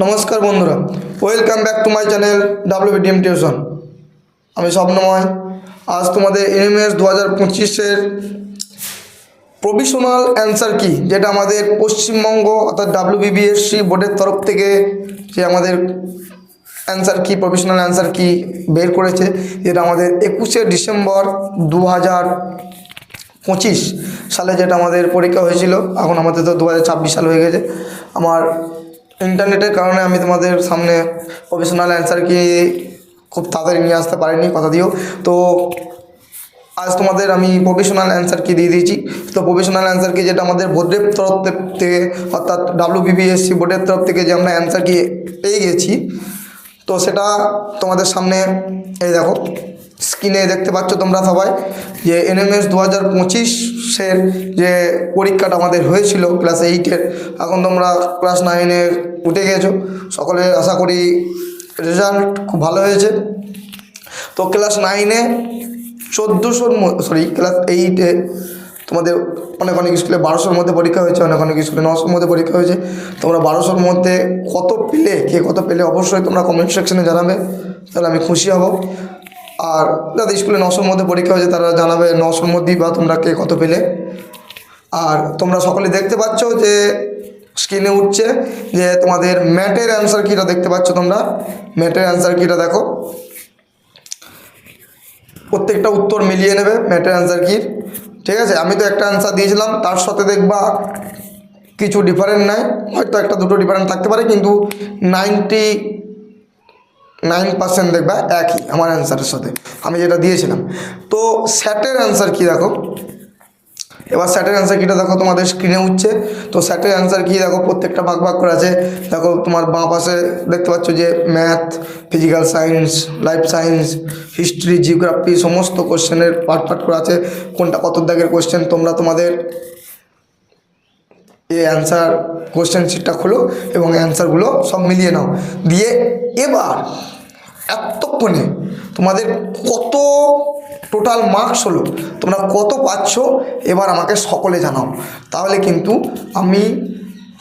নমস্কার বন্ধুরা, welcome back to my channel WBDM tuition. আমি স্বপ্নময়। আজ তোমাদের এমএস 2025-এর প্রভিশনাল অ্যান্সার কি, যেটা আমাদের পশ্চিমবঙ্গ অর্থাৎ WBBSC বোর্ডের তরফ থেকে যে আমাদের অ্যান্সার কি, প্রভিশনাল অ্যান্সার কি বের করেছে, যেটা আমাদের 21শে ডিসেম্বর 2025 সালে যেটা আমাদের পরীক্ষা হয়েছিল। এখন আমাদের তো 2026 সাল হয়ে গেছে। আমার ইন্টারনেটের কারণে আমি তোমাদের সামনে প্রফেশনাল অ্যান্সার কি খুব তাড়াতাড়ি নিয়ে আসতে পারিনি, কথা দিও। তো আজ তোমাদের আমি প্রফেশনাল অ্যান্সার কি দিয়ে দিয়েছি। তো প্রফেশনাল অ্যান্সার কি যেটা আমাদের বোর্ডের তরফ থেকে অর্থাৎ WBBSC বোর্ডের তরফ থেকে যে আমরা অ্যান্সার কি পেয়ে গেছি, তো সেটা তোমাদের সামনে এই দেখো স্ক্রিনে দেখতে পাচ্ছ তোমরা সবাই, যে NMS 2025-এর যে পরীক্ষাটা আমাদের হয়েছিল ক্লাস 8-এর। এখন তোমরা ক্লাস 9-এর উঠে গেছো, সকলে আশা করি রেজাল্ট খুব ভালো হয়েছে। তো ক্লাস 9-এ 1400, ক্লাস 8-এ তোমাদের অনেক স্কুলে 1200-র মধ্যে পরীক্ষা হয়েছে, অনেক স্কুলে 900-র মধ্যে পরীক্ষা হয়েছে। তোমরা 1200-র মধ্যে কত পেলে, কে কত পেলে অবশ্যই তোমরা কমেন্ট সেকশনে জানাবে, তাহলে আমি খুশি হব। আর যাদের স্কুলে 900-র মধ্যে পরীক্ষা হয়েছে তারা জানাবে 900-র মধ্যেই বা তোমরা কে কত পেলে। আর তোমরা সকলে দেখতে পাচ্ছ যে স্ক্রিনে উঠছে যে তোমাদের ম্যাটের অ্যান্সার কিটা দেখতে পাচ্ছ। তোমরা ম্যাটের অ্যান্সার কিটা দেখো, প্রত্যেকটা উত্তর মিলিয়ে নেবে ম্যাটের অ্যান্সার কি। ঠিক আছে, আমি তো একটা অ্যান্সার দিয়েছিলাম, তার সাথে দেখবা কিছু ডিফারেন্ট নাই, হয়তো একটা দুটো ডিফারেন্ট থাকতে পারে, কিন্তু 99% দেখবা একই আমার অ্যান্সারের সাথে আমি যেটা দিয়েছিলাম। তো স্যাটের অ্যান্সার কি দেখো, এবার স্যাটের অ্যান্সার কিটা দেখো তোমাদের স্ক্রিনে উঠছে। তো স্যাটের অ্যান্সার কি দেখো, প্রত্যেকটা ভাগ করে আছে। দেখো তোমার বাঁ পাশে দেখতে পাচ্ছ যে math, physical science, life science, history, geography সমস্ত কোশ্চেনের পার্ট করে আছে, কোনটা কত দাগের কোশ্চেন। তোমরা তোমাদের এই অ্যান্সার কোশ্চেন শিটটা খোলো এবং অ্যান্সারগুলো সব মিলিয়ে নাও। দিয়ে এবার এতক্ষণে তোমাদের কত টোটাল মার্কস হলো, তোমরা কত পাচ্ছ, এবার আমাকে সকলে জানাও, তাহলে কিন্তু আমি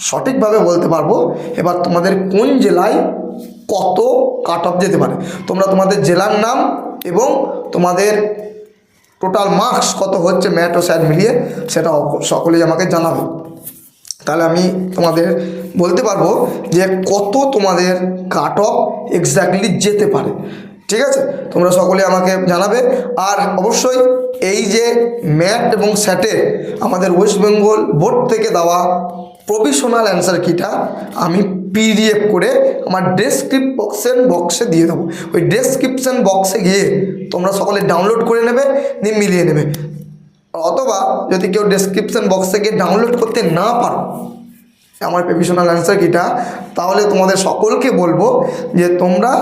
সঠিকভাবে বলতে পারবো এবার তোমাদের কোন জেলায় কত কাট অফ যেতে পারে। তোমরা তোমাদের জেলার নাম এবং তোমাদের টোটাল মার্কস কত হচ্ছে ম্যাথ ও স্যাট মিলিয়ে সেটা সকলেই আমাকে জানাবে, তাহলে আমি তোমাদের বলতে পারবো যে কত তোমাদের কাট অফ এক্স্যাক্টলি যেতে পারে। ঠিক আছে, তোমরা সকলে আমাকে জানাবে। আর অবশ্যই এই যে ম্যাথ এবং স্যাটে আমাদের ওয়েস্ট বেঙ্গল বোর্ড থেকে দেওয়া প্রভিশনাল অ্যান্সার কিটা আমি PDF করে আমার ডেসক্রিপশন বক্সে দিয়ে দেবো। ওই ডেসক্রিপশন বক্সে গিয়ে তোমরা সকলে ডাউনলোড করে নেবে, নিয়ে মিলিয়ে নেবে। অথবা যদি কেউ ডেসক্রিপশন বক্স থেকে ডাউনলোড করতে না পারো আমার প্রভিশনাল অ্যান্সার কিটা, তাহলে তোমাদের সকলকে বলবো যে তোমরা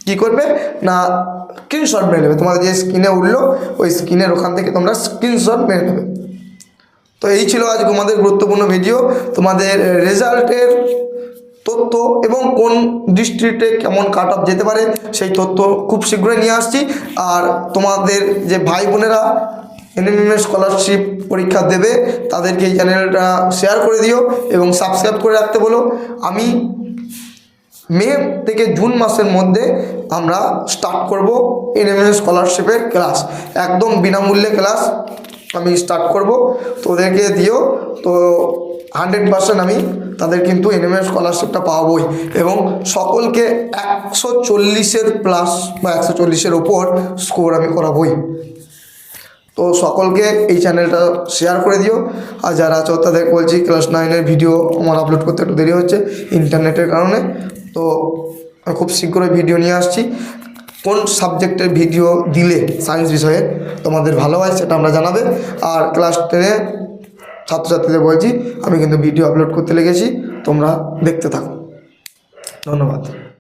কি করবে না, স্ক্রিনশট মেরে নেবে। তোমাদের যে স্ক্রিনে উঠলো ওই স্ক্রিনের ওখান থেকে তোমরা স্ক্রিনশট মেরে নেবে। তো এই ছিল আজ তোমাদের গুরুত্বপূর্ণ ভিডিও। তোমাদের রেজাল্টের তথ্য এবং কোন ডিস্ট্রিক্টে কেমন কাট অফ যেতে পারে সেই তথ্য খুব শীঘ্রই নিয়ে আসছি। আর তোমাদের যে ভাই বোনেরা NMS স্কলারশিপ পরীক্ষা দেবে তাদেরকে এই চ্যানেলটা শেয়ার করে দিও এবং সাবস্ক্রাইব করে রাখতে বলো। আমি মে থেকে জুন মাসের মধ্যে আমরা স্টার্ট করব NMS স্কলারশিপের ক্লাস, একদম বিনামূল্যে ক্লাস আমি স্টার্ট করব। তো ওদেরকে দিও, তো 100% আমি তাদের কিন্তু NMS স্কলারশিপটা পাওয়াবই এবং সকলকে 140-এর প্লাস বা 140-এর ওপর স্কোর আমি করাবই। তো সকলকে এই চ্যানেলটা শেয়ার করে দিও। আর যারা আছো তাদের বলছি ক্লাস 9-এর ভিডিও আমার আপলোড করতে একটু দেরি হচ্ছে ইন্টারনেটের কারণে। তো খুব শীঘ্রই ভিডিও নিয়ে আসছি। কোন সাবজেক্টের ভিডিও দিলে সায়েন্স বিষয়ে তোমাদের ভালো হয় সেটা আমরা জানাবে। আর ক্লাস 10-এ ছাত্রছাত্রীদের বলছি আমি কিন্তু ভিডিও আপলোড করতে লেগেছি, তোমরা দেখতে থাকো। ধন্যবাদ।